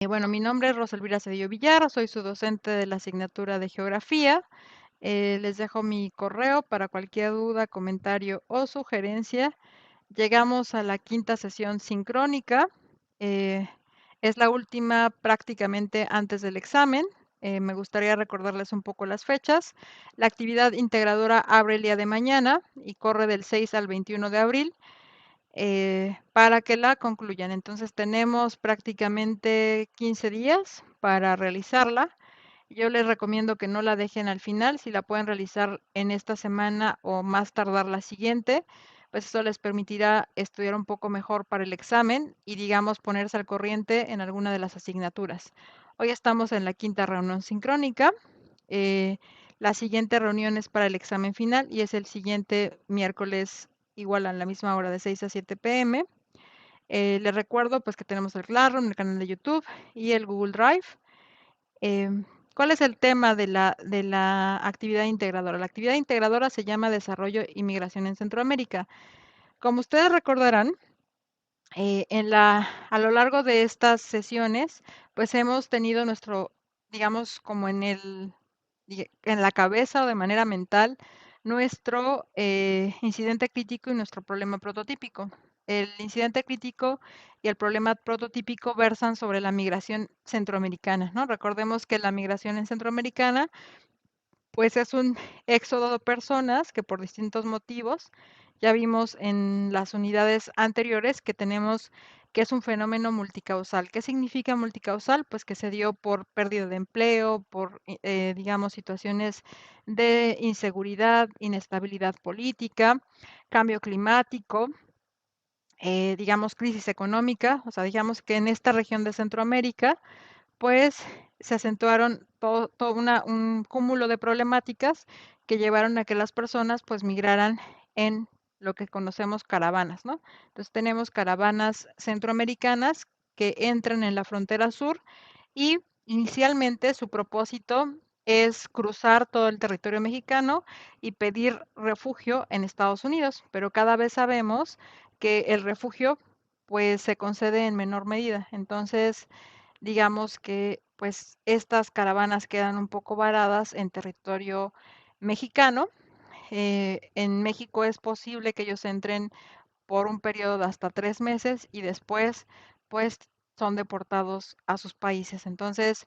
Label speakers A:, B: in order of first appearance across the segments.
A: Bueno, mi nombre es Rosa Elvira Cedillo Villar, soy su docente de la asignatura de Geografía. Les dejo mi correo para cualquier duda, comentario o sugerencia. Llegamos a la quinta sesión sincrónica. eh, es la última prácticamente antes del examen. Me gustaría recordarles un poco las fechas. La actividad integradora abre el día de mañana y corre del 6 al 21 de abril para que la concluyan. Entonces tenemos prácticamente 15 días para realizarla. Yo les recomiendo que no la dejen al final, si la pueden realizar en esta semana o más tardar la siguiente, pues eso les permitirá estudiar un poco mejor para el examen y digamos ponerse al corriente en alguna de las asignaturas. Hoy estamos en la quinta reunión sincrónica. eh, la siguiente reunión es para el examen final y es el siguiente miércoles igual a la misma hora de 6 a 7 p.m. Les recuerdo pues que tenemos el Classroom, el canal de YouTube y el Google Drive. ¿Cuál es el tema de la actividad integradora? La actividad integradora se llama Desarrollo y Migración en Centroamérica. Como ustedes recordarán, a lo largo de estas sesiones, pues hemos tenido nuestro, digamos, como en la cabeza o de manera mental, nuestro incidente crítico y nuestro problema prototípico. El incidente crítico y el problema prototípico versan sobre la migración centroamericana, ¿no? Recordemos que la migración en centroamericana pues es un éxodo de personas que por distintos motivos, ya vimos en las unidades anteriores que tenemos que es un fenómeno multicausal. ¿Qué significa multicausal? Pues que se dio por pérdida de empleo, por, digamos, situaciones de inseguridad, inestabilidad política, cambio climático, digamos, crisis económica. O sea, digamos que en esta región de Centroamérica pues se acentuaron todo un cúmulo de problemáticas que llevaron a que las personas pues migraran en lo que conocemos caravanas, ¿no? Entonces tenemos caravanas centroamericanas que entran en la frontera sur y inicialmente su propósito es cruzar todo el territorio mexicano y pedir refugio en Estados Unidos, pero cada vez sabemos que el refugio pues se concede en menor medida. Entonces, digamos que pues estas caravanas quedan un poco varadas en territorio mexicano. En México es posible que ellos entren por un periodo de hasta 3 meses y después pues son deportados a sus países. Entonces,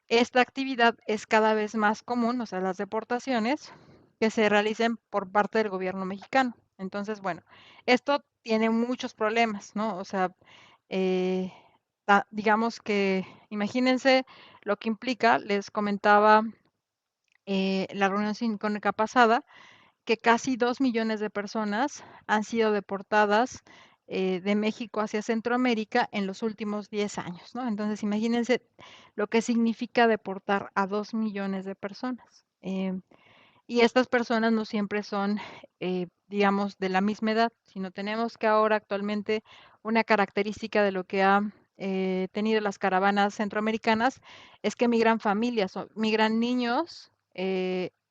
A: esta actividad es cada vez más común, o sea, las deportaciones que se realicen por parte del gobierno mexicano. Entonces, bueno, esto tiene muchos problemas, ¿no? O sea, eh, digamos que imagínense lo que implica, les comentaba la reunión sincrónica pasada, que casi 2 millones de personas han sido deportadas de México hacia Centroamérica en los últimos 10 años, ¿no? Entonces, imagínense lo que significa deportar a 2 millones de personas. Y estas personas no siempre son, digamos, de la misma edad, sino tenemos que ahora actualmente una característica de lo que ha tenido las caravanas centroamericanas es que migran familias, o migran niños,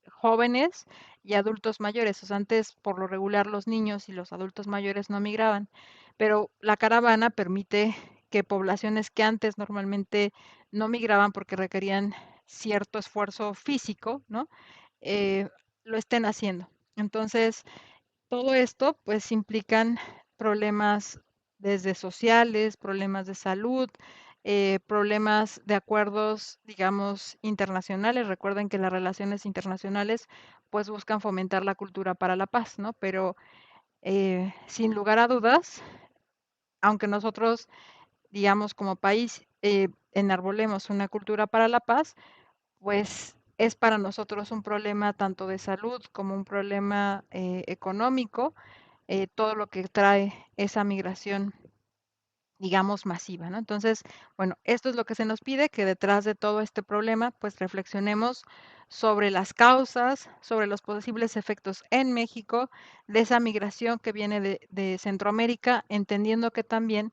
A: jóvenes y adultos mayores. O sea, antes, por lo regular, los niños y los adultos mayores no migraban, pero la caravana permite que poblaciones que antes normalmente no migraban porque requerían cierto esfuerzo físico, ¿no? eh, lo estén haciendo. Entonces, todo esto pues implican problemas desde sociales, problemas de salud, problemas de acuerdos, digamos, internacionales. Recuerden que las relaciones internacionales pues buscan fomentar la cultura para la paz, ¿no? Pero sin lugar a dudas, aunque nosotros, digamos, como país enarbolemos una cultura para la paz, pues es para nosotros un problema tanto de salud como un problema económico, todo lo que trae esa migración, digamos, masiva, ¿no? Entonces, bueno, esto es lo que se nos pide, que detrás de todo este problema, pues reflexionemos sobre las causas, sobre los posibles efectos en México de esa migración que viene de Centroamérica, entendiendo que también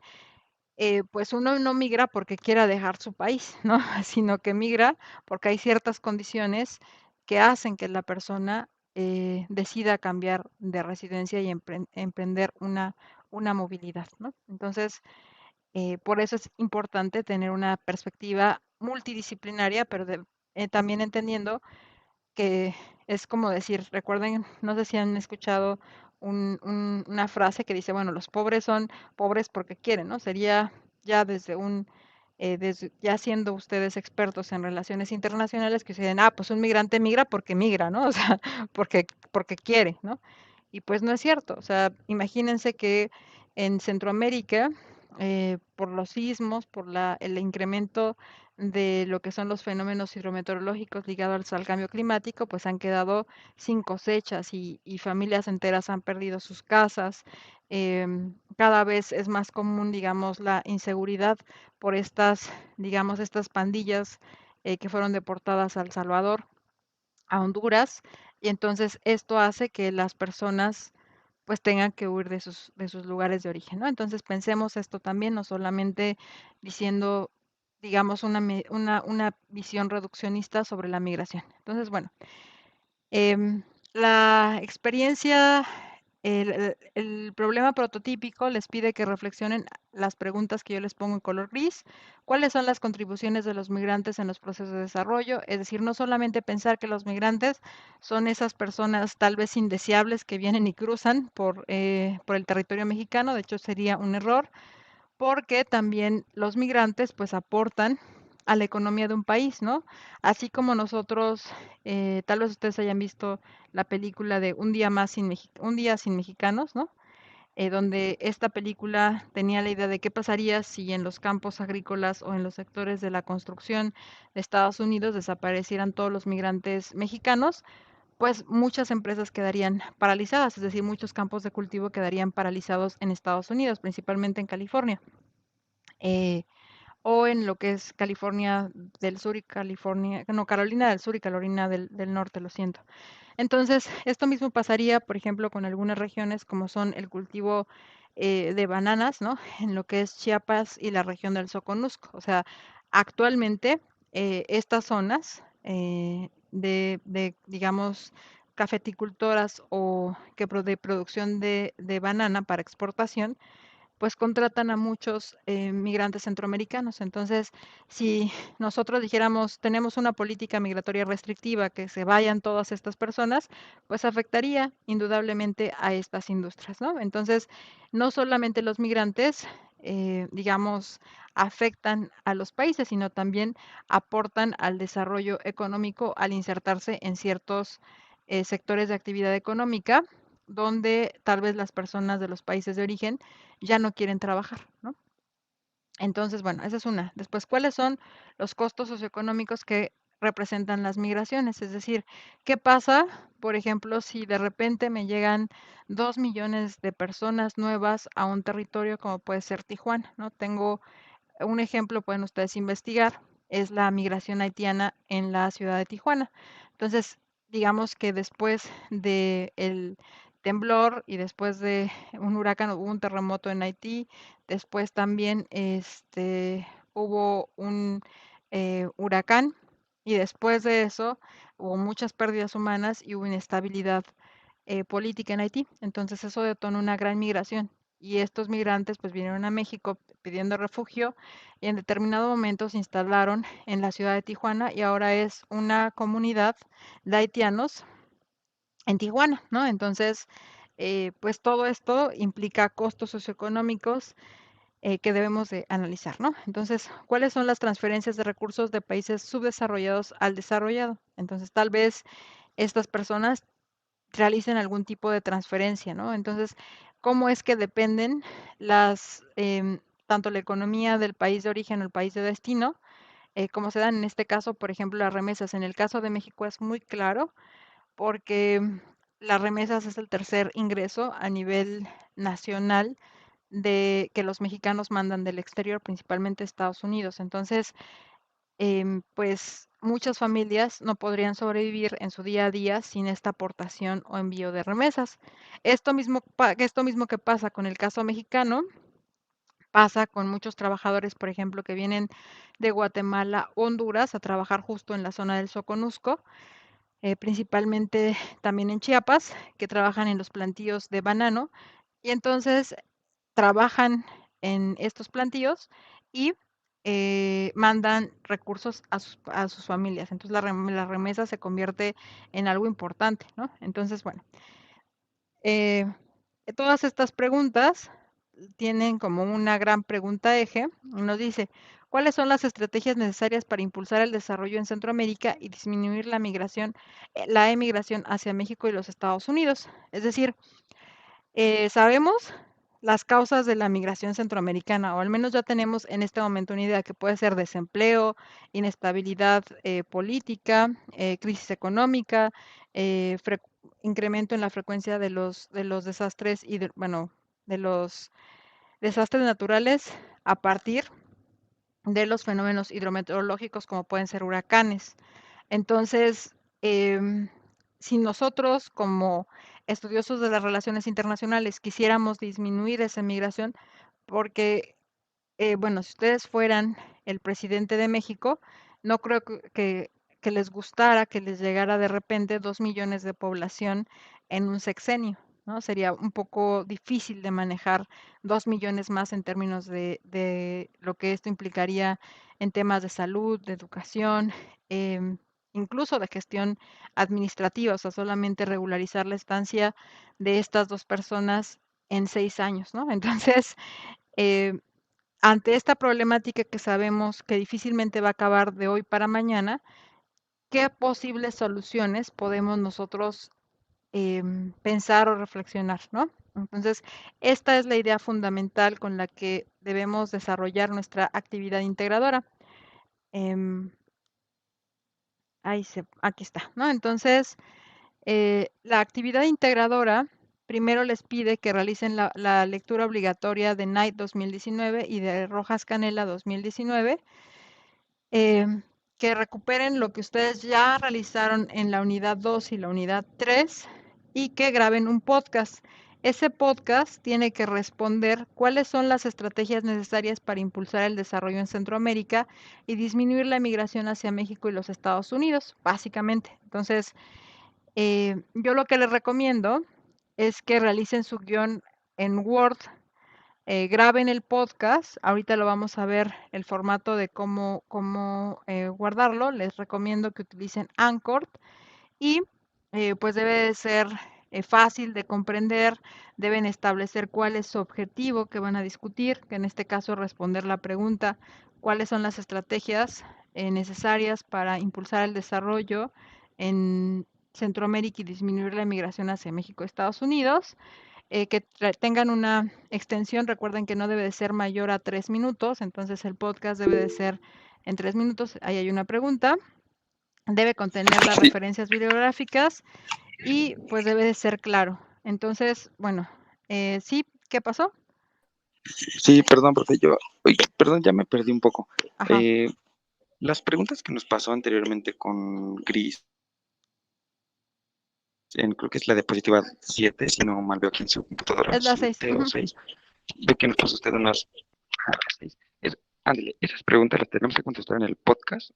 A: pues uno no migra porque quiera dejar su país, ¿no? Sino que migra porque hay ciertas condiciones que hacen que la persona decida cambiar de residencia y emprender una movilidad, ¿no? Entonces, Por eso es importante tener una perspectiva multidisciplinaria, pero también entendiendo que es como decir, recuerden, no sé si han escuchado una frase que dice, bueno, los pobres son pobres porque quieren, ¿no? Sería ya ya siendo ustedes expertos en relaciones internacionales, que dicen, ah, pues un migrante migra porque migra, ¿no? O sea, porque quiere, ¿no? Y pues no es cierto, o sea, imagínense que en Centroamérica, por los sismos, por el incremento de lo que son los fenómenos hidrometeorológicos ligados al cambio climático, pues han quedado sin cosechas y familias enteras han perdido sus casas. Cada vez es más común, digamos, la inseguridad por digamos, estas pandillas que fueron deportadas a El Salvador, a Honduras, y entonces esto hace que las personas pues tengan que huir de sus lugares de origen, ¿no? Entonces pensemos esto también, no solamente diciendo, digamos, una visión reduccionista sobre la migración. Entonces, bueno, la experiencia, el problema prototípico les pide que reflexionen las preguntas que yo les pongo en color gris. ¿Cuáles son las contribuciones de los migrantes en los procesos de desarrollo? Es decir, no solamente pensar que los migrantes son esas personas tal vez indeseables que vienen y cruzan por el territorio mexicano, de hecho sería un error, porque también los migrantes pues aportan a la economía de un país, ¿no? Así como nosotros, tal vez ustedes hayan visto la película de Un día sin mexicanos, ¿no? Donde esta película tenía la idea de qué pasaría si en los campos agrícolas o en los sectores de la construcción de Estados Unidos desaparecieran todos los migrantes mexicanos, pues muchas empresas quedarían paralizadas, es decir, muchos campos de cultivo quedarían paralizados en Estados Unidos, principalmente en California. Eh, o en lo que es California del Sur y California, no, Carolina del Sur y Carolina del Norte, lo siento. Entonces, esto mismo pasaría, por ejemplo, con algunas regiones como son el cultivo de bananas, ¿no? En lo que es Chiapas y la región del Soconusco. O sea, actualmente estas zonas digamos, cafeticultoras o de producción de banana para exportación, pues contratan a muchos migrantes centroamericanos. Entonces, si nosotros dijéramos, tenemos una política migratoria restrictiva, que se vayan todas estas personas, pues afectaría indudablemente a estas industrias, ¿no? Entonces, no solamente los migrantes, digamos, afectan a los países, sino también aportan al desarrollo económico al insertarse en ciertos sectores de actividad económica donde tal vez las personas de los países de origen ya no quieren trabajar, ¿no? Entonces, bueno, esa es una. Después, ¿cuáles son los costos socioeconómicos que representan las migraciones? Es decir, ¿qué pasa, por ejemplo, si de repente me llegan 2 millones de personas nuevas a un territorio como puede ser Tijuana, ¿no? Tengo un ejemplo, pueden ustedes investigar, es la migración haitiana en la ciudad de Tijuana. Entonces, digamos que después del temblor y después de un huracán, hubo un terremoto en Haití, después también hubo un huracán y después de eso hubo muchas pérdidas humanas y hubo inestabilidad política en Haití. Entonces eso detonó una gran migración y estos migrantes pues vinieron a México pidiendo refugio y en determinado momento se instalaron en la ciudad de Tijuana y ahora es una comunidad de haitianos en Tijuana, ¿no? Entonces, pues todo esto implica costos socioeconómicos que debemos de analizar, ¿no? Entonces, ¿cuáles son las transferencias de recursos de países subdesarrollados al desarrollado? Entonces, tal vez estas personas realicen algún tipo de transferencia, ¿no? Entonces, ¿cómo es que dependen tanto la economía del país de origen o el país de destino, como se dan en este caso, por ejemplo, las remesas? En el caso de México es muy claro porque las remesas es el tercer ingreso a nivel nacional de que los mexicanos mandan del exterior, principalmente Estados Unidos. Entonces, pues muchas familias no podrían sobrevivir en su día a día sin esta aportación o envío de remesas. Esto mismo que pasa con el caso mexicano, pasa con muchos trabajadores, por ejemplo, que vienen de Guatemala, Honduras, a trabajar justo en la zona del Soconusco, principalmente también en Chiapas, que trabajan en los plantíos de banano, y entonces trabajan en estos plantíos y mandan recursos a sus familias. Entonces la remesa se convierte en algo importante, ¿no? Entonces, bueno, eh, todas estas preguntas tienen como una gran pregunta eje. Nos dice, ¿cuáles son las estrategias necesarias para impulsar el desarrollo en Centroamérica y disminuir la migración, la emigración hacia México y los Estados Unidos? Es decir, sabemos las causas de la migración centroamericana, o al menos ya tenemos en este momento una idea que puede ser desempleo, inestabilidad política, crisis económica, incremento en la frecuencia de los desastres y bueno, de los desastres naturales a partir de los fenómenos hidrometeorológicos como pueden ser huracanes. Entonces, em, si nosotros como estudiosos de las relaciones internacionales quisiéramos disminuir esa migración, porque bueno, si ustedes fueran el presidente de México, no creo que les gustara que les llegara de repente 2 millones de población en un sexenio, ¿no? Sería un poco difícil de manejar 2 millones más en términos de lo que esto implicaría en temas de salud, de educación, em, incluso de gestión administrativa, o sea, solamente regularizar la estancia de estas dos personas en 6 años, ¿no? Entonces, eh, ante esta problemática que sabemos que difícilmente va a acabar de hoy para mañana, ¿qué posibles soluciones podemos nosotros pensar o reflexionar, ¿no? Entonces, esta es la idea fundamental con la que debemos desarrollar nuestra actividad integradora. Em, aquí está, ¿no? Entonces, la actividad integradora primero les pide que realicen la lectura obligatoria de Knight 2019 y de Rojas Canela 2019, que recuperen lo que ustedes ya realizaron en la unidad 2 y la unidad 3 y que graben un podcast. Ese podcast tiene que responder cuáles son las estrategias necesarias para impulsar el desarrollo en Centroamérica y disminuir la migración hacia México y los Estados Unidos, básicamente. Entonces, yo lo que les recomiendo es que realicen su guión en Word, graben el podcast. Ahorita lo vamos a ver el formato de cómo guardarlo. Les recomiendo que utilicen Anchor y pues debe de ser fácil de comprender. Deben establecer cuál es su objetivo que van a discutir, que en este caso responder la pregunta, cuáles son las estrategias necesarias para impulsar el desarrollo en Centroamérica y disminuir la migración hacia México y Estados Unidos, que tengan una extensión, recuerden que no debe de ser mayor a 3 minutos, entonces el podcast debe de ser en 3 minutos, ahí hay una pregunta, debe contener las
B: Sí,
A: referencias bibliográficas y pues debe de ser claro. Entonces, bueno, sí, ¿qué pasó?
B: sí, perdón, profe, oye, perdón, ya me perdí un poco.
A: Ajá,
B: Eh, las preguntas que nos pasó anteriormente con Gris, creo que es la diapositiva 7, si no mal veo aquí en su computadora,
A: es la 6.
B: 7 o 6, ve que nos puso usted unas 6. Ándale, esas preguntas las tenemos que contestar en el podcast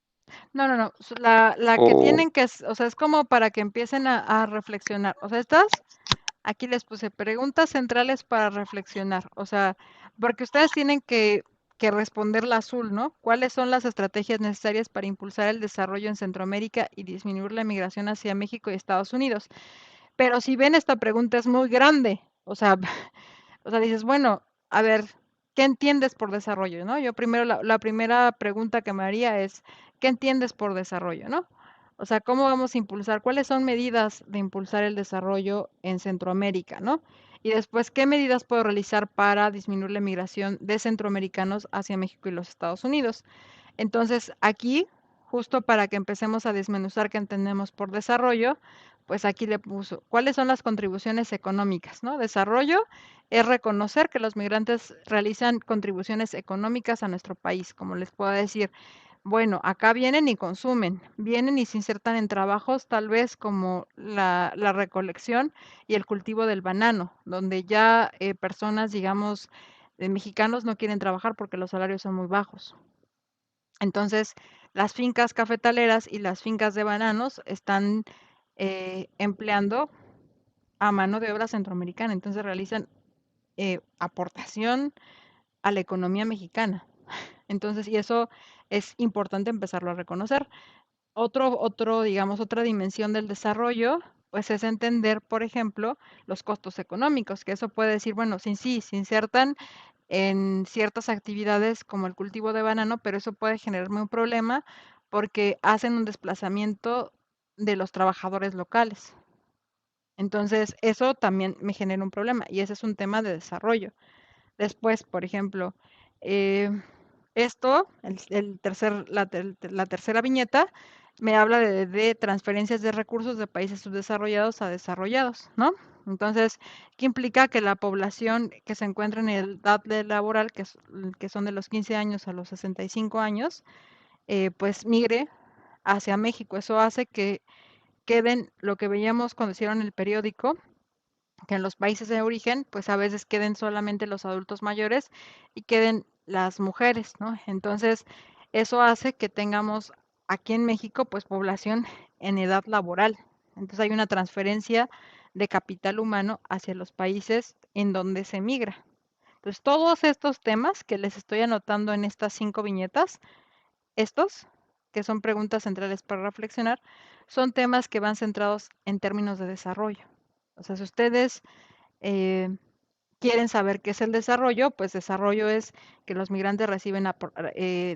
A: No, no, no, la que
B: o...
A: tienen que, o sea, es como para que empiecen a reflexionar. O sea, estas aquí les puse preguntas centrales para reflexionar, o sea, porque ustedes tienen que responder la azul, ¿no? ¿Cuáles son las estrategias necesarias para impulsar el desarrollo en Centroamérica y disminuir la migración hacia México y Estados Unidos? Pero si ven, esta pregunta es muy grande, o sea, o sea, dices, bueno, a ver, ¿qué entiendes por desarrollo, no? Yo primero, la primera pregunta que me haría es, ¿qué entiendes por desarrollo, no? O sea, ¿cómo vamos a impulsar? ¿Cuáles son medidas de impulsar el desarrollo en Centroamérica, no? Y después, ¿qué medidas puedo realizar para disminuir la migración de centroamericanos hacia México y los Estados Unidos? Entonces, aquí, justo para que empecemos a desmenuzar qué entendemos por desarrollo, pues aquí le puso, ¿cuáles son las contribuciones económicas, no? Desarrollo es reconocer que los migrantes realizan contribuciones económicas a nuestro país, como les puedo decir, bueno, acá vienen y consumen, vienen y se insertan en trabajos tal vez como la recolección y el cultivo del banano, donde ya personas, digamos, mexicanos no quieren trabajar porque los salarios son muy bajos. Entonces, las fincas cafetaleras y las fincas de bananos están empleando a mano de obra centroamericana. Entonces, realizan aportación a la economía mexicana. Entonces, y eso es importante empezarlo a reconocer. Digamos, otra dimensión del desarrollo, pues es entender, por ejemplo, los costos económicos, que eso puede decir, bueno, sí, se insertan en ciertas actividades como el cultivo de banano, pero eso puede generarme un problema porque hacen un desplazamiento de los trabajadores locales. Entonces, eso también me genera un problema y ese es un tema de desarrollo. Después, por ejemplo, eh, la tercera viñeta, me habla de transferencias de recursos de países subdesarrollados a desarrollados, ¿no? Entonces, ¿qué implica? Que la población que se encuentra en el edad laboral, que son de los 15 años a los 65 años, pues migre hacia México. Eso hace que queden lo que veíamos cuando hicieron el periódico, que en los países de origen, pues a veces queden solamente los adultos mayores y queden las mujeres, ¿no? Entonces, eso hace que tengamos aquí en México, pues población en edad laboral. Entonces, hay una transferencia de capital humano hacia los países en donde se migra. Entonces, todos estos temas que les estoy anotando en estas 5 viñetas, estos, que son preguntas centrales para reflexionar, son temas que van centrados en términos de desarrollo. O sea, si ustedes eh, quieren saber qué es el desarrollo, pues desarrollo es que los migrantes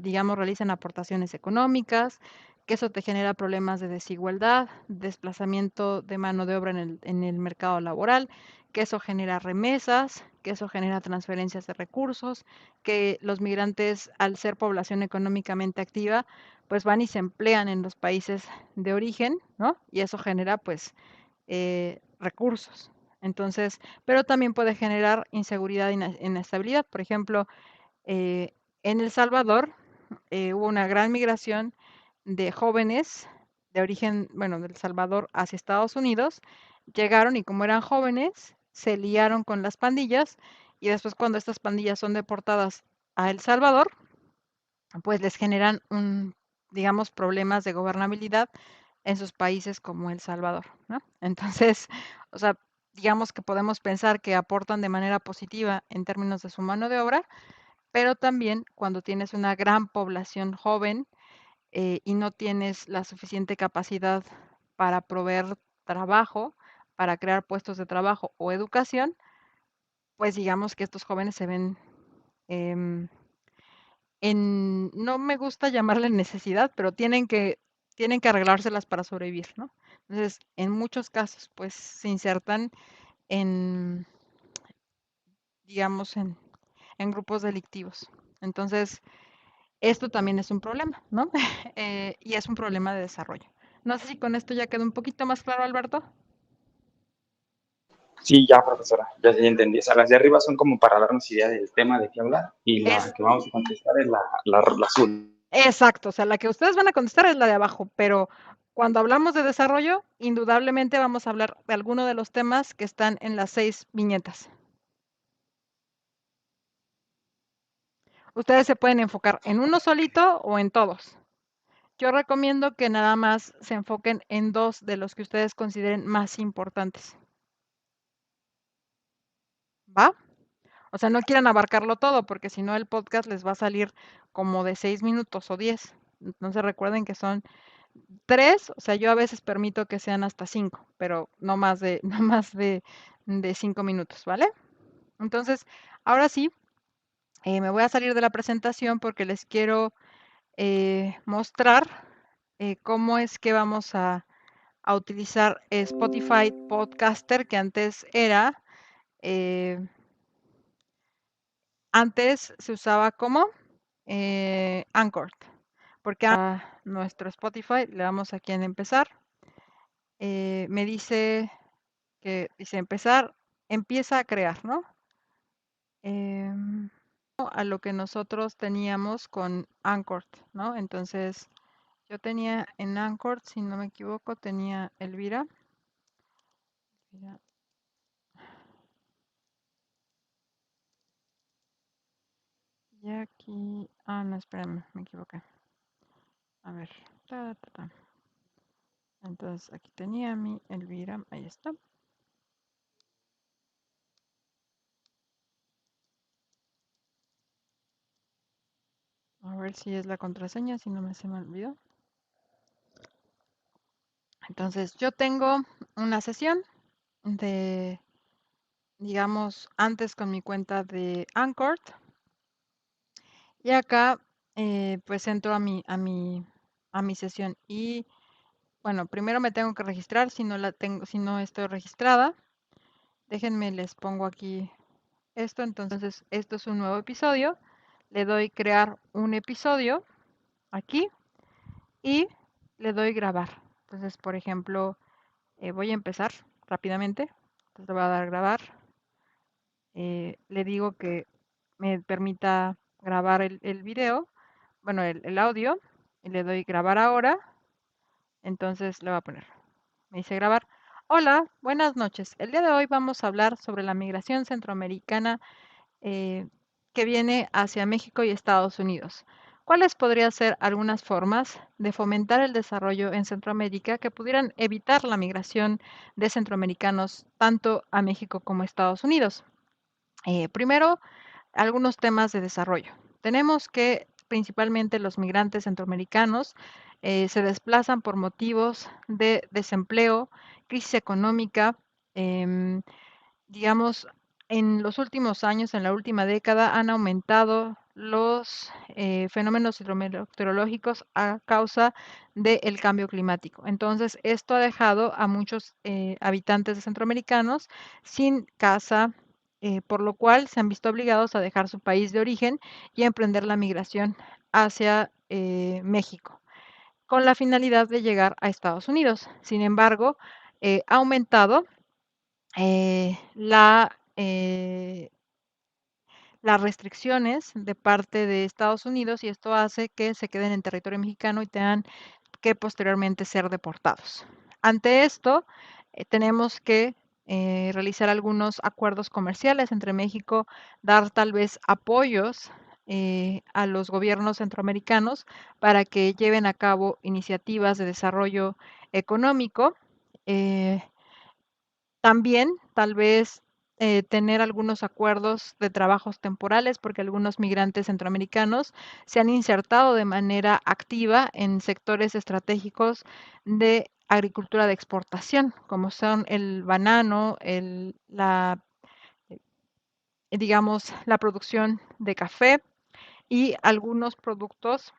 A: digamos, realicen aportaciones económicas, que eso te genera problemas de desigualdad, desplazamiento de mano de obra en el mercado laboral, que eso genera remesas, que eso genera transferencias de recursos, que los migrantes, al ser población económicamente activa, pues van y se emplean en los países de origen, ¿no? Y eso genera, pues, recursos. Entonces, pero también puede generar inseguridad e inestabilidad. Por ejemplo, en El Salvador hubo una gran migración de jóvenes de origen, bueno, del Salvador hacia Estados Unidos. Llegaron y como eran jóvenes, se liaron con las pandillas y después cuando estas pandillas son deportadas a El Salvador, pues les generan digamos, problemas de gobernabilidad en sus países como El Salvador, ¿no? Entonces, o sea, digamos que podemos pensar que aportan de manera positiva en términos de su mano de obra, pero también cuando tienes una gran población joven y no tienes la suficiente capacidad para proveer trabajo, para crear puestos de trabajo o educación, pues digamos que estos jóvenes se ven em, no me gusta llamarle necesidad, pero tienen que arreglárselas para sobrevivir, ¿no? Entonces, en muchos casos, pues se insertan en, digamos, en grupos delictivos. Entonces, esto también es un problema, ¿no? Y es un problema de desarrollo. No sé si con esto ya quedó un poquito más claro, Alberto.
B: Sí, ya, profesora, ya entendí. O sea, las de arriba son como para darnos idea del tema de qué hablar y la
A: Es
B: que vamos a contestar es la azul.
A: exacto, o sea, la que ustedes van a contestar es la de abajo, pero cuando hablamos de desarrollo, indudablemente vamos a hablar de alguno de los temas que están en las 6 viñetas. Ustedes se pueden enfocar en uno solito o en todos. Yo recomiendo que nada más se enfoquen en 2 de los que ustedes consideren más importantes. ¿Va? O sea, no quieran abarcarlo todo, porque si no el podcast les va a salir como de 6 minutos o 10. Entonces recuerden que son 3, o sea, yo a veces permito que sean hasta 5, pero no más de, no más de 5 minutos, ¿vale? Entonces, ahora sí, me voy a salir de la presentación porque les quiero mostrar cómo es que vamos a utilizar Spotify Podcaster, que eh, antes se usaba como Anchor, porque a nuestro Spotify le damos aquí en empezar. Me dice que dice empezar, empieza a crear, ¿no? Em, a lo que nosotros teníamos con Anchor, ¿no? Entonces, yo tenía en Anchor, si no me equivoco, tenía Elvira. Y aquí, no, espérame, me equivoqué. A ver, ta, ta, ta. Entonces, aquí tenía mi Elvira, ahí está. ver si es la contraseña, si no se me olvidó. Entonces, yo tengo una sesión de, digamos, antes con mi cuenta de Anchor. Y acá, pues entro a mi sesión. Y bueno, primero me tengo que registrar si no estoy registrada. Déjenme, les pongo aquí esto. Entonces, esto es un nuevo episodio. Le doy crear un episodio aquí y le doy grabar. Entonces, por ejemplo, voy a empezar rápidamente. Entonces, le voy a dar grabar. Le digo que me permita grabar el video, bueno, el audio, y le doy grabar ahora. Entonces le voy a poner, me dice grabar. Hola, buenas noches. El día de hoy vamos a hablar sobre la migración centroamericana eh, que viene hacia México y Estados Unidos. ¿Cuáles podrían ser algunas formas de fomentar el desarrollo en Centroamérica que pudieran evitar la migración de centroamericanos tanto a México como a Estados Unidos? Primero, algunos temas de desarrollo. Tenemos que principalmente los migrantes centroamericanos se desplazan por motivos de desempleo, crisis económica, em, digamos, en los últimos años, en la última década, han aumentado los fenómenos hidrometeorológicos a causa del cambio climático. Entonces, esto ha dejado a muchos habitantes centroamericanos sin casa, por lo cual se han visto obligados a dejar su país de origen y a emprender la migración hacia México, con la finalidad de llegar a Estados Unidos. Sin embargo, ha aumentado las restricciones de parte de Estados Unidos y esto hace que se queden en territorio mexicano y tengan que posteriormente ser deportados. Ante esto, tenemos que realizar algunos acuerdos comerciales entre México, dar tal vez apoyos a los gobiernos centroamericanos para que lleven a cabo iniciativas de desarrollo económico. eh, También, tal vez, tener algunos acuerdos de trabajos temporales, porque algunos migrantes centroamericanos se han insertado de manera activa en sectores estratégicos de agricultura de exportación, como son el banano, digamos, la producción de café y algunos productos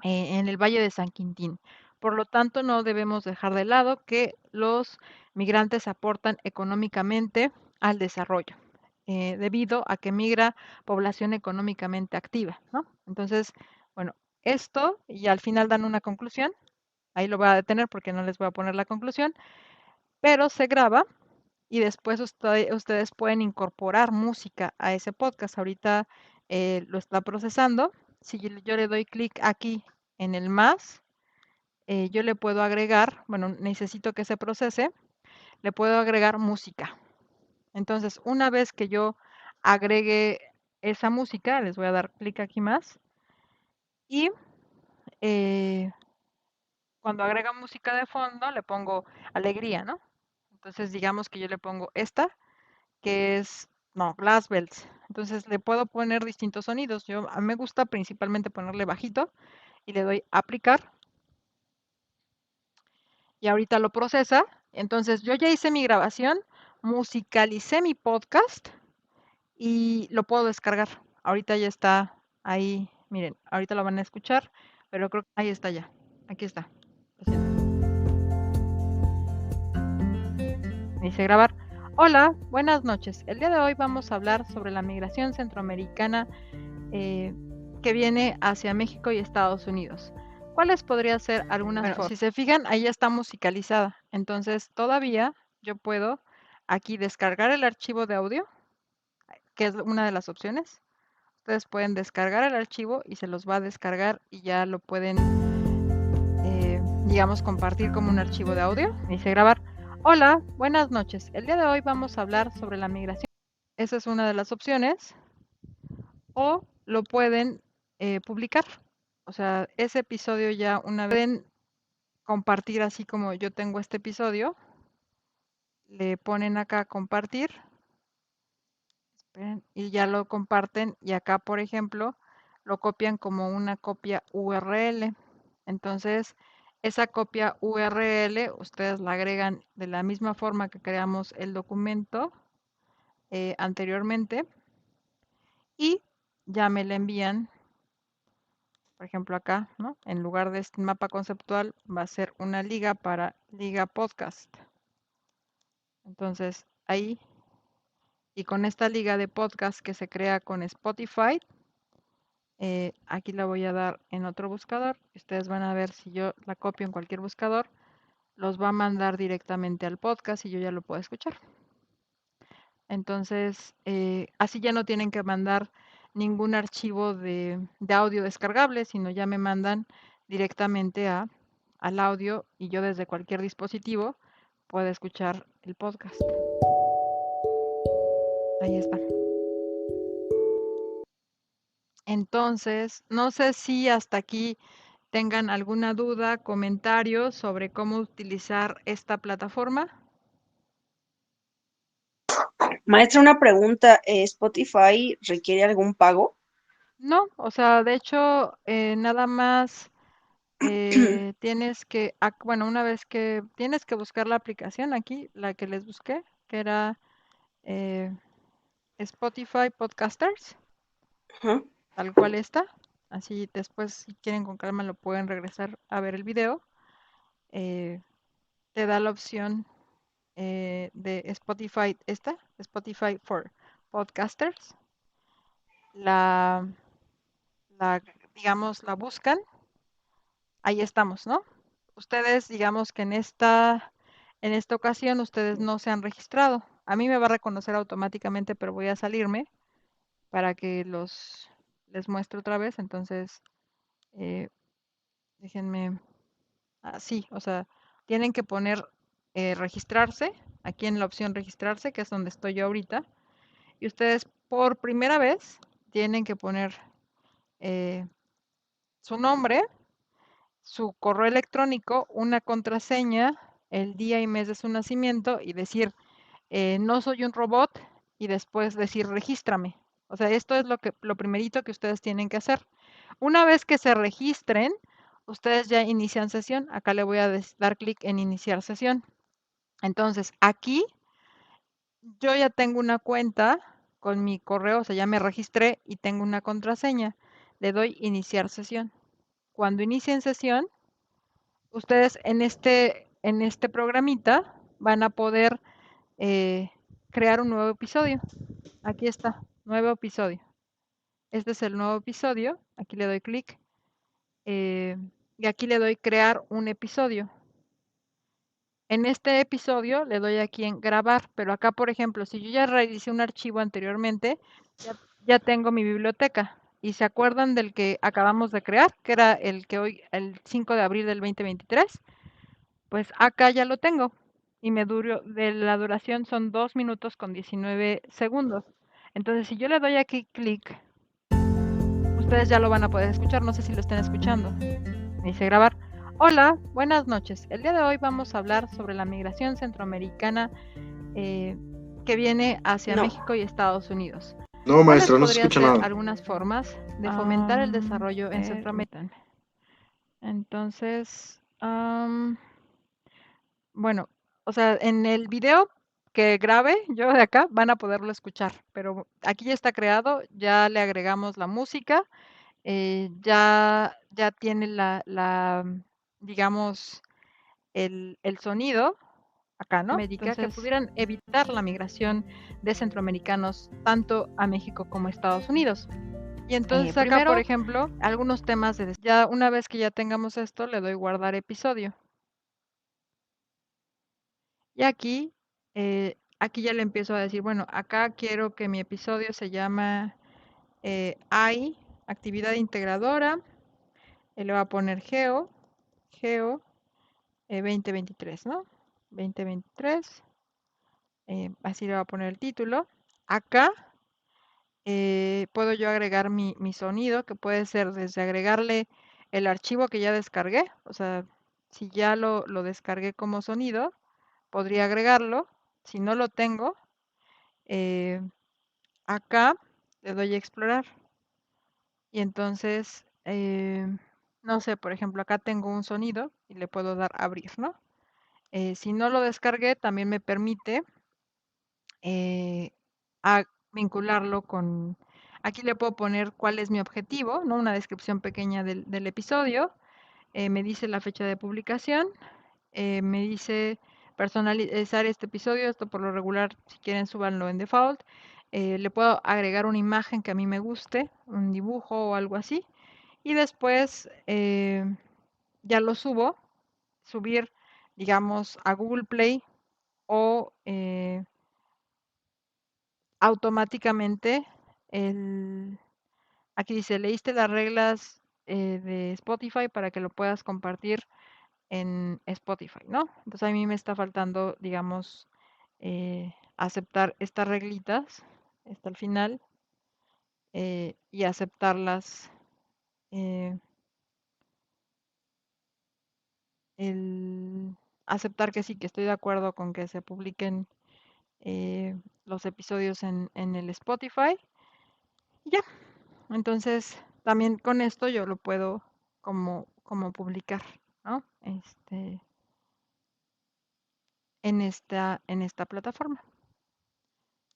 A: en el Valle de San Quintín. Por lo tanto, no debemos dejar de lado que los migrantes aportan económicamente al desarrollo, debido a que migra población económicamente activa, ¿no? Entonces, bueno, esto y al final dan una conclusión. Ahí lo voy a detener porque no les voy a poner la conclusión, pero se graba y después ustedes pueden incorporar música a ese podcast. Ahorita lo está procesando. Si yo le doy clic aquí en el más, yo le puedo agregar, bueno, necesito que se procese, le puedo agregar música. Entonces, una vez que yo agregue esa música, les voy a dar clic aquí más, y eh, cuando agrega música de fondo, le pongo alegría, ¿no? Entonces, digamos que yo le pongo esta, que es, no, Glass Bells. Entonces, le puedo poner distintos sonidos. A mí me gusta principalmente ponerle bajito y le doy aplicar y ahorita lo procesa. Entonces yo ya hice mi grabación, musicalicé mi podcast y lo puedo descargar. Ahorita ya está ahí, miren, ahorita lo van a escuchar, pero creo que ahí está ya. Aquí está. Lo siento. Me dice grabar. Hola, buenas noches. El día de hoy vamos a hablar sobre la migración centroamericana eh, que viene hacia México y Estados Unidos. ¿Cuáles podrían ser algunas formas? Si se fijan, ahí ya está musicalizada. Entonces, todavía yo puedo aquí descargar el archivo de audio, que es una de las opciones. Ustedes pueden descargar el archivo y se los va a descargar y ya lo pueden, digamos, compartir como un archivo de audio. Dice grabar. Hola, buenas noches. El día de hoy vamos a hablar sobre la migración. Esa es una de las opciones. O lo pueden publicar. O sea, ese episodio ya una vez pueden compartir así como yo tengo este episodio. Le ponen acá compartir. Esperen, y ya lo comparten. Y acá, por ejemplo, lo copian como una copia URL. Entonces, esa copia URL ustedes la agregan de la misma forma que creamos el documento anteriormente y ya me la envían, por ejemplo acá, ¿no? En lugar de este mapa conceptual va a ser una liga para liga podcast. Entonces ahí, y con esta liga de podcast que se crea con Spotify, aquí la voy a dar en otro buscador. Ustedes van a ver si yo la copio en cualquier buscador, los va a mandar directamente al podcast y yo ya lo puedo escuchar. Entonces, así ya no tienen que mandar ningún archivo de audio descargable, sino ya me mandan directamente al audio y yo desde cualquier dispositivo puedo escuchar el podcast. Ahí está. Entonces, no sé si hasta aquí tengan alguna duda, comentario sobre cómo utilizar esta plataforma.
C: Maestra, una pregunta, ¿Spotify requiere algún pago?
A: No, o sea, de hecho, nada más tienes que, bueno, una vez que tienes que buscar la aplicación aquí, la que les busqué, que era eh, Spotify Podcasters,
C: Ajá.
A: tal cual está. Así después, si quieren con calma, lo pueden regresar a ver el video. Eh, te da la opción de Spotify, Spotify for Podcasters. La, digamos, la buscan. Ahí estamos, ¿no? Ustedes, digamos que en esta ocasión, ustedes no se han registrado. A mí me va a reconocer automáticamente, pero voy a salirme para que les muestre otra vez. Entonces, eh, déjenme así, o sea, tienen que poner registrarse, aquí en la opción registrarse, que es donde estoy yo ahorita. Y ustedes por primera vez tienen que poner eh, su nombre, su correo electrónico, una contraseña, el día y mes de su nacimiento y decir, no soy un robot y después decir, regístrame. O sea, esto es lo primerito que ustedes tienen que hacer. Una vez que se registren, ustedes ya inician sesión. Acá le voy a dar clic en iniciar sesión. Entonces, aquí yo ya tengo una cuenta con mi correo, o sea, ya me registré y tengo una contraseña. Le doy iniciar sesión. Cuando inicien sesión, ustedes en este programita van a poder eh, crear un nuevo episodio. Aquí está, nuevo episodio. Este es el nuevo episodio. Aquí le doy clic y aquí le doy crear un episodio. En este episodio le doy aquí en grabar, pero acá, por ejemplo, si yo ya realicé un archivo anteriormente, ya tengo mi biblioteca. ¿Y se acuerdan del que acabamos de crear, que era el que hoy, el 5 de abril del 2023? Pues acá ya lo tengo y de la duración son 2 minutos con 19 segundos. Entonces, si yo le doy aquí clic, ustedes ya lo van a poder escuchar. No sé si lo estén escuchando. Me dice grabar. Hola, buenas noches. El día de hoy vamos a hablar sobre la migración centroamericana eh, que viene hacia
C: No.
A: México y Estados Unidos.
D: No,
A: ¿Cuáles
D: maestra, no se
A: podrían
D: escucha
A: ser
D: nada.
A: algunas formas de fomentar el desarrollo en Centroamérica? Entonces, bueno, o sea, en el video que grabe yo de acá van a poderlo escuchar, pero aquí ya está creado, ya le agregamos la música, ya tiene digamos, el sonido acá, ¿no? Médica que pudieran evitar la migración de centroamericanos tanto a México como a Estados Unidos. Y entonces acá, por ejemplo, algunos temas ya una vez que ya tengamos esto, le doy guardar episodio. Y aquí ya le empiezo a decir, bueno, acá quiero que mi episodio se llama AI, actividad integradora. Le voy a poner Geo 2023, ¿no? 2023. Así le voy a poner el título. Acá puedo yo agregar mi sonido, que puede ser desde agregarle el archivo que ya descargué. O sea, si ya lo descargué como sonido, podría agregarlo. Si no lo tengo, acá le doy a explorar y entonces, no sé, por ejemplo, acá tengo un sonido y le puedo dar abrir, ¿no? Si no lo descargué, también me permite eh, vincularlo con... Aquí le puedo poner cuál es mi objetivo, ¿no? Una descripción pequeña del episodio. Me dice la fecha de publicación. Me dice personalizar este episodio. Esto por lo regular, si quieren, súbanlo en default. Le puedo agregar una imagen que a mí me guste, un dibujo o algo así. Y después ya lo subir, digamos, a Google Play o automáticamente aquí dice, leíste las reglas de Spotify para que lo puedas compartir en Spotify, ¿no? Entonces a mí me está faltando, digamos, aceptar estas reglitas hasta el final y aceptarlas, eh, aceptar que sí, que estoy de acuerdo con que se publiquen los episodios en el Spotify. Y ya, entonces también con esto yo lo puedo como publicar, ¿no? En esta plataforma.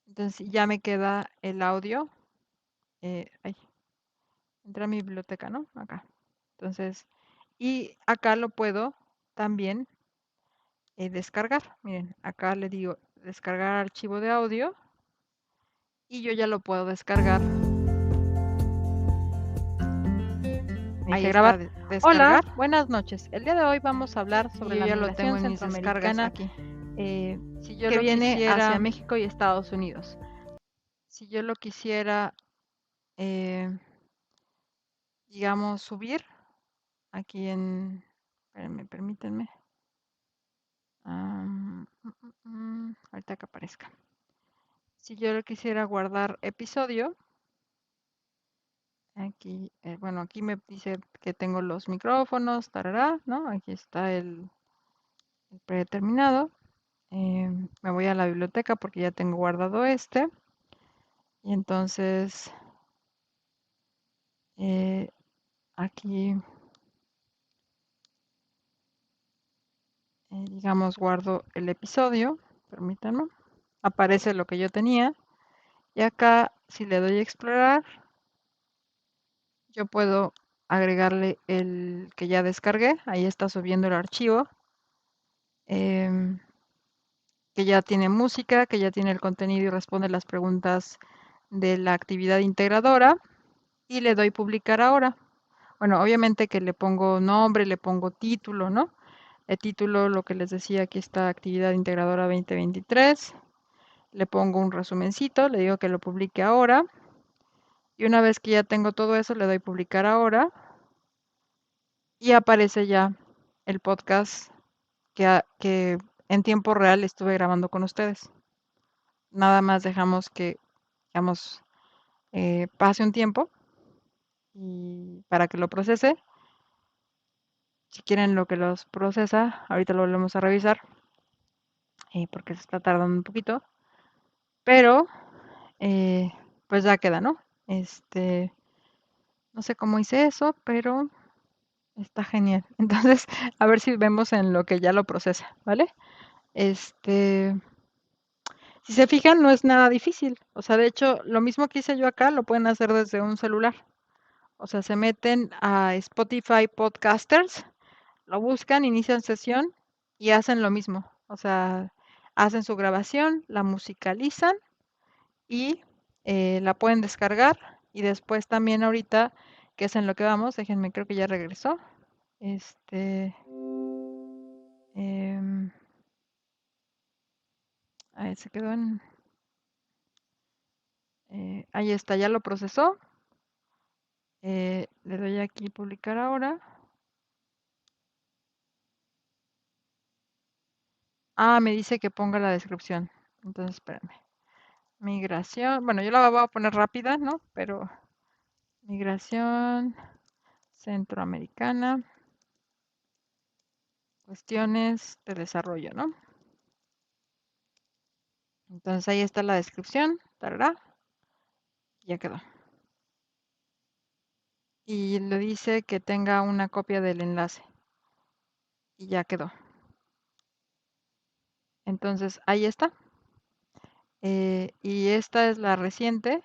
A: Entonces ya me queda el audio. Ay, entré a mi biblioteca, ¿no? Acá. Entonces, y acá lo puedo también descargar. Miren, acá le digo descargar archivo de audio y yo ya lo puedo descargar. Me dije grabar. Hola,
D: descargar.
A: buenas noches. El día de hoy vamos a hablar sobre
D: Y yo
A: la
D: ya lo tengo
A: migración
D: en mis descargas
A: centroamericana
D: aquí.
A: si yo
D: Que
A: lo
D: viene
A: quisiera
D: hacia
A: México y Estados Unidos. Si yo lo quisiera, digamos, subir aquí espérenme, permítanme. Ahorita que aparezca. Si yo lo quisiera guardar episodio, aquí, bueno, aquí me dice que tengo los micrófonos, tarará, ¿no? Aquí está el predeterminado. Me voy a la biblioteca porque ya tengo guardado este. Y entonces, aquí, digamos, guardo el episodio. Permítanme. Aparece lo que yo tenía. Y acá, si le doy a explorar, yo puedo agregarle el que ya descargué. Ahí está subiendo el archivo. em, que ya tiene música, que ya tiene el contenido y responde las preguntas de la actividad integradora. Y le doy publicar ahora. Bueno, obviamente que le pongo nombre, le pongo título, ¿no? El título, lo que les decía, aquí está actividad integradora 2023. Le pongo un resumencito, le digo que lo publique ahora. Y una vez que ya tengo todo eso, le doy publicar ahora. Y aparece ya el podcast que en tiempo real estuve grabando con ustedes. Nada más dejamos que, digamos, pase un tiempo y para que lo procese. Si quieren lo que los procesa, ahorita lo volvemos a revisar porque se está tardando un poquito. Pero, pues ya queda, ¿no? No sé cómo hice eso, pero está genial. Entonces, a ver si vemos en lo que ya lo procesa, ¿vale? Si se fijan, no es nada difícil. O sea, de hecho, lo mismo que hice yo acá, lo pueden hacer desde un celular. O sea, se meten a Spotify Podcasters, lo buscan, inician sesión y hacen lo mismo. O sea, hacen su grabación, la musicalizan y la pueden descargar. Y después también ahorita, que es en lo que vamos, déjenme, creo que ya regresó. Em, ahí se quedó ahí está, ya lo procesó. Le doy aquí publicar ahora. Me dice que ponga la descripción. Entonces, espérame. Migración. Bueno, yo la voy a poner rápida, ¿no? Pero migración centroamericana. Cuestiones de desarrollo, ¿no? Entonces ahí está la descripción. Tarará. Ya quedó. y le dice que tenga una copia del enlace y ya quedó. Entonces ahí está. Y esta es la reciente.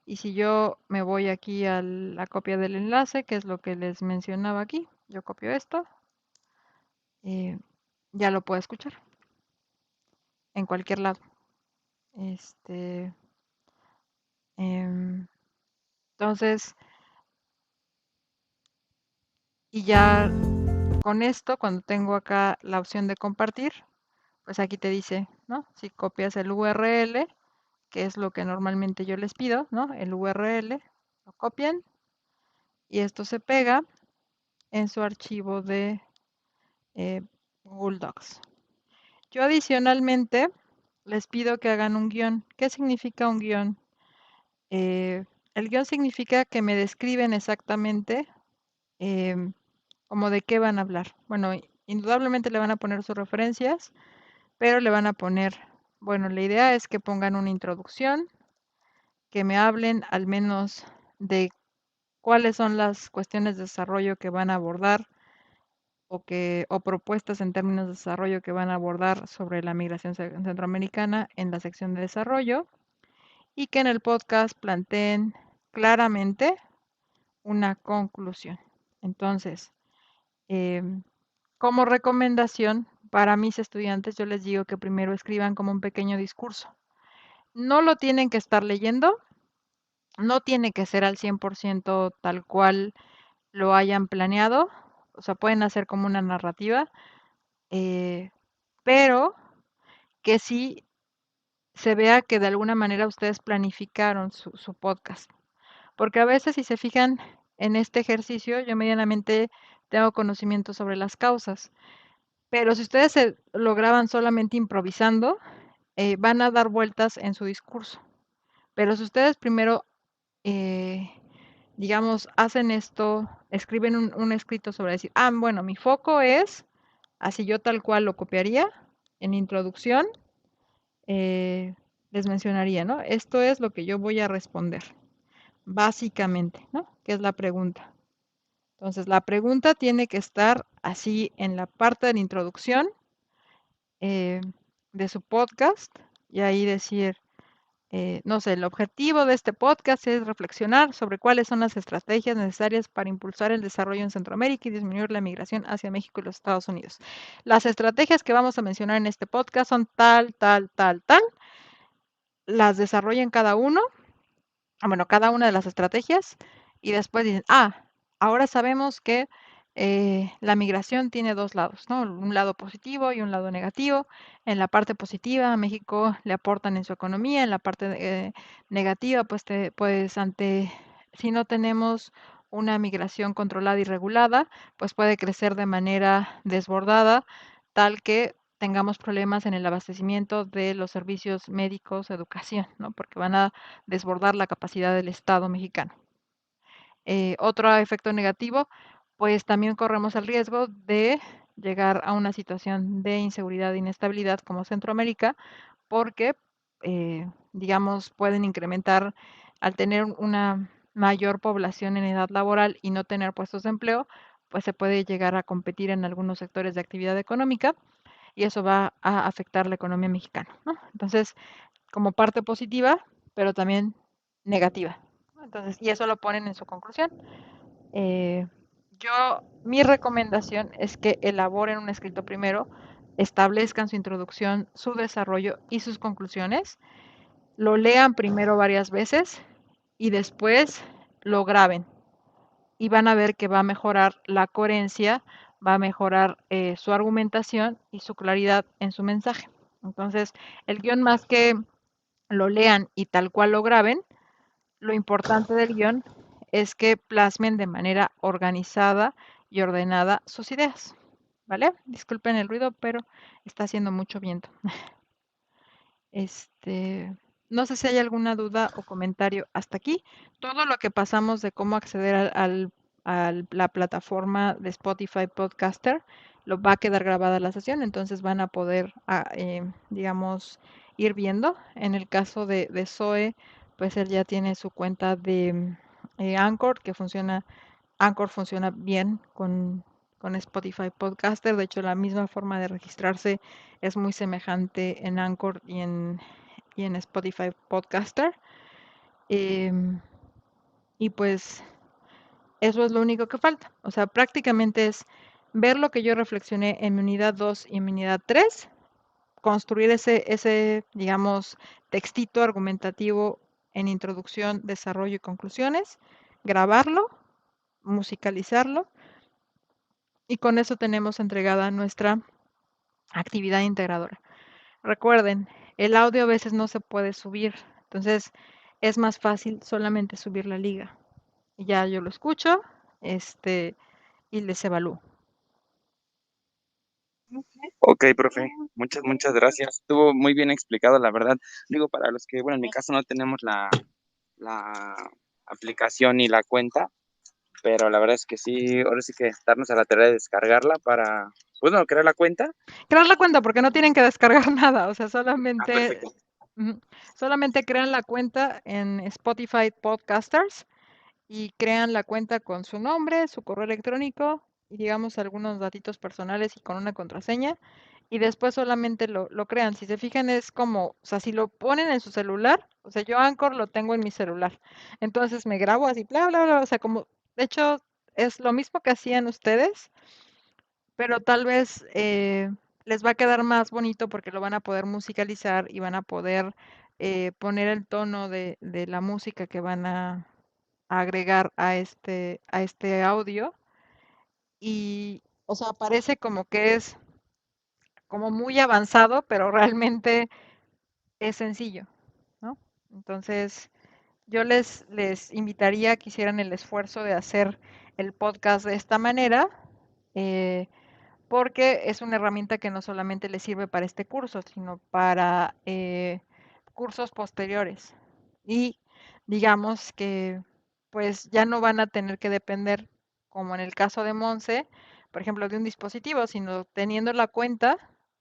A: Y si yo me voy aquí a la copia del enlace, que es lo que les mencionaba aquí, yo copio esto, eh, ya lo puedo escuchar en cualquier lado. Este, em, entonces, y ya con esto, cuando tengo acá la opción de compartir, pues aquí te dice, ¿no? Si copias el URL, que es lo que normalmente yo les pido, ¿no? El URL, lo copian y esto se pega en su archivo de Google Docs. Yo adicionalmente les pido que hagan un guión. ¿Qué significa un guión? El guión significa que me describen exactamente em, como de qué van a hablar. Bueno, indudablemente le van a poner sus referencias, pero le van a poner, bueno, la idea es que pongan una introducción, que me hablen al menos de cuáles son las cuestiones de desarrollo que van a abordar o propuestas en términos de desarrollo que van a abordar sobre la migración centroamericana en la sección de desarrollo y que en el podcast planteen claramente una conclusión. Entonces, em, como recomendación para mis estudiantes, yo les digo que primero escriban como un pequeño discurso. No lo tienen que estar leyendo, no tiene que ser al 100% tal cual lo hayan planeado, o sea, pueden hacer como una narrativa, eh, pero que sí se vea que de alguna manera ustedes planificaron su podcast. Porque a veces, si se fijan en este ejercicio, yo medianamente tengo conocimiento sobre las causas, pero si ustedes se lo graban solamente improvisando, van a dar vueltas en su discurso. Pero si ustedes primero, eh, digamos, hacen esto, escriben un escrito sobre decir, bueno, mi foco es, así yo tal cual lo copiaría, en introducción, eh, les mencionaría, ¿no? Esto es lo que yo voy a responder, básicamente, ¿no? Que es la pregunta. Entonces, la pregunta tiene que estar así en la parte de la introducción eh, de su podcast y ahí decir, no sé, el objetivo de este podcast es reflexionar sobre cuáles son las estrategias necesarias para impulsar el desarrollo en Centroamérica y disminuir la migración hacia México y los Estados Unidos. Las estrategias que vamos a mencionar en este podcast son tal, tal, tal, tal. Las desarrollen cada uno, bueno, cada una de las estrategias y después dicen, ahora sabemos que la migración tiene dos lados, ¿no? Un lado positivo y un lado negativo. En la parte positiva, a México le aportan en su economía, en la parte negativa, pues si no tenemos una migración controlada y regulada, pues puede crecer de manera desbordada, tal que tengamos problemas en el abastecimiento de los servicios médicos, educación, ¿no? Porque van a desbordar la capacidad del Estado mexicano. Otro efecto negativo, pues también corremos el riesgo de llegar a una situación de inseguridad e inestabilidad como Centroamérica, porque, digamos, pueden incrementar al tener una mayor población en edad laboral y no tener puestos de empleo, pues se puede llegar a competir en algunos sectores de actividad económica y eso va a afectar la economía mexicana, ¿no? Entonces, como parte positiva, pero también negativa. Entonces, y eso lo ponen en su conclusión. Eh, mi recomendación es que elaboren un escrito primero, establezcan su introducción, su desarrollo y sus conclusiones, lo lean primero varias veces y después lo graben. Y van a ver que va a mejorar la coherencia, va a mejorar su argumentación y su claridad en su mensaje. Entonces, el guión más que lo lean y tal cual lo graben, lo importante del guión es que plasmen de manera organizada y ordenada sus ideas, ¿vale? Disculpen el ruido, pero está haciendo mucho viento. Este, no sé si hay alguna duda o comentario hasta aquí. Todo lo que pasamos de cómo acceder a la plataforma de Spotify Podcaster lo va a quedar grabada la sesión, entonces van a poder, digamos, ir viendo. En el caso de Zoe, pues él ya tiene su cuenta Anchor, Anchor funciona bien con Spotify Podcaster. De hecho, la misma forma de registrarse es muy semejante en Anchor y en Spotify Podcaster. Em, y pues eso es lo único que falta. O sea, prácticamente es ver lo que yo reflexioné en mi unidad 2 y en mi unidad 3, construir digamos, textito argumentativo en introducción, desarrollo y conclusiones, grabarlo, musicalizarlo, y con eso tenemos entregada nuestra actividad integradora. Recuerden, el audio a veces no se puede subir, entonces es más fácil solamente subir la liga. Y ya yo lo escucho, y les evalúo.
B: Ok, profe, muchas gracias. Estuvo muy bien explicado, la verdad. Digo, para los que, bueno, en mi caso no tenemos la aplicación ni la cuenta, pero la verdad es que sí, ahora sí que darnos a la tarea de descargarla para, pues no, crear la cuenta.
A: Crear la cuenta porque no tienen que descargar nada, o sea,
B: Ah, perfecto.
A: solamente crean la cuenta en Spotify Podcasters y crean la cuenta con su nombre, su correo electrónico y digamos algunos datitos personales y con una contraseña y después solamente lo crean. Si se fijan es como, o sea, si lo ponen en su celular, o sea, yo Anchor lo tengo en mi celular, entonces me grabo así, bla, bla, bla, o sea, como, de hecho, es lo mismo que hacían ustedes, pero tal vez les va a quedar más bonito porque lo van a poder musicalizar y van a poder poner el tono de la música que van a agregar a este audio. Y, o sea, parece como que es como muy avanzado, pero realmente es sencillo, ¿no? Entonces, yo les invitaría a que hicieran el esfuerzo de hacer el podcast de esta manera. eh, Porque es una herramienta que no solamente le sirve para este curso, sino para cursos posteriores. Y digamos que pues ya no van a tener que depender, como en el caso de Monse, por ejemplo, de un dispositivo, sino teniendo la cuenta,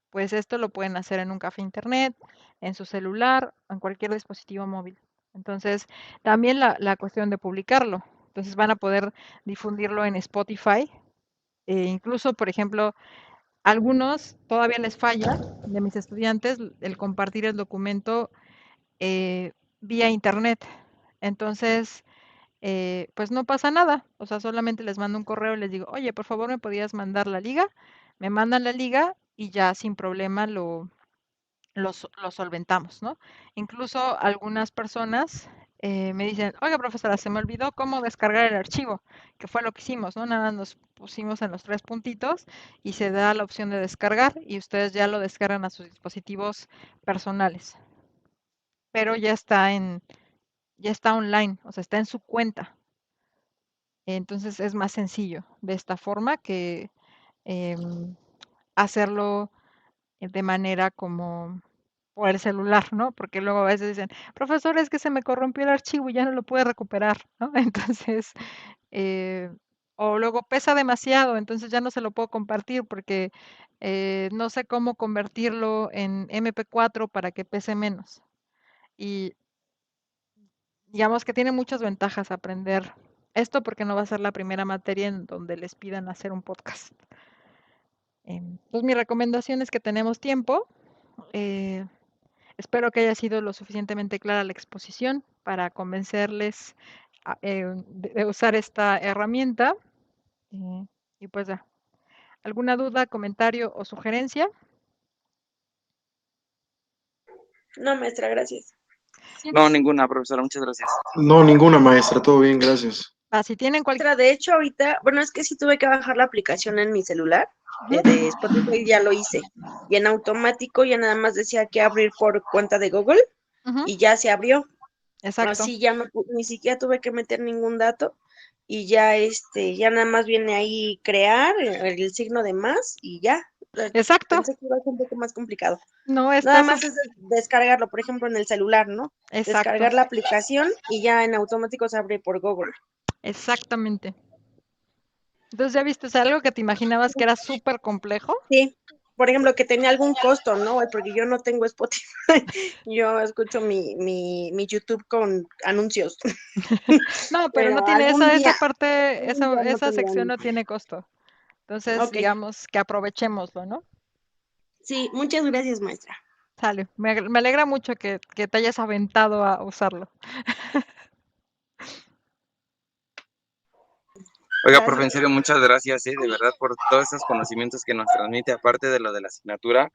A: pues esto lo pueden hacer en un café internet, en su celular, en cualquier dispositivo móvil. Entonces, también la cuestión de publicarlo. Entonces van a poder difundirlo en Spotify. Incluso, por ejemplo, algunos todavía les falla de mis estudiantes el compartir el documento eh, vía internet. Entonces, pues no pasa nada. O sea, solamente les mando un correo y les digo, oye, por favor, ¿me podías mandar la liga? Me mandan la liga y ya sin problema lo solventamos, ¿no? Incluso algunas personas me dicen, oiga, profesora, se me olvidó cómo descargar el archivo, que fue lo que hicimos, ¿no? Nada más nos pusimos en los tres puntitos y se da la opción de descargar y ustedes ya lo descargan a sus dispositivos personales, pero ya está online, o sea, está en su cuenta. Entonces es más sencillo de esta forma que em, hacerlo de manera como por el celular, ¿no? Porque luego a veces dicen, profesor, es que se me corrompió el archivo y ya no lo puede recuperar, ¿no? Entonces, eh, o luego pesa demasiado, entonces ya no se lo puedo compartir porque no sé cómo convertirlo en MP4 para que pese menos. Y digamos que tiene muchas ventajas aprender esto porque no va a ser la primera materia en donde les pidan hacer un podcast. Entonces, mi recomendación es que tenemos tiempo. eh, Espero que haya sido lo suficientemente clara la exposición para convencerles de usar esta herramienta. eh, y pues ya, ¿alguna duda, comentario o sugerencia?
C: No, maestra, gracias.
B: No, ninguna, profesora, muchas gracias.
D: No, ninguna maestra, todo bien, gracias.
A: Si tienen cualquier...
C: Maestra, de hecho, ahorita, bueno, es que sí tuve que bajar la aplicación en mi celular, de Spotify ya lo hice. Y en automático ya nada más decía que abrir por cuenta de Google y ya se abrió.
A: Exacto.
C: Así ya no, ni siquiera tuve que meter ningún dato y ya ya nada más viene ahí crear el signo de más y ya.
A: Exacto.
C: Pensé que iba a ser un poco más complicado.
A: No
C: Nada
A: está...
C: más es descargarlo, por ejemplo, en el celular, ¿no?
A: Exacto.
C: Descargar la aplicación y ya en automático se abre por Google.
A: Exactamente. Entonces, ¿ya viste? O sea, algo que te imaginabas que era súper complejo,
C: Sí, por ejemplo, que tenía algún costo, ¿no? Porque yo no tengo Spotify, yo escucho mi YouTube con anuncios.
A: No, pero no
C: Pero
A: tiene
C: algún
A: esa
C: día,
A: parte,
C: algún día no
A: esa sección
C: tendrán.
A: no tiene costo. Entonces,
C: Ok,
A: digamos que aprovechémoslo, ¿no?
C: sí, muchas gracias, maestra.
A: Sale. Me alegra mucho que te hayas aventado a usarlo.
B: Oiga, profe, en
C: Gracias.
B: serio, muchas gracias, de verdad, por todos esos conocimientos que nos transmite, aparte de lo de la asignatura.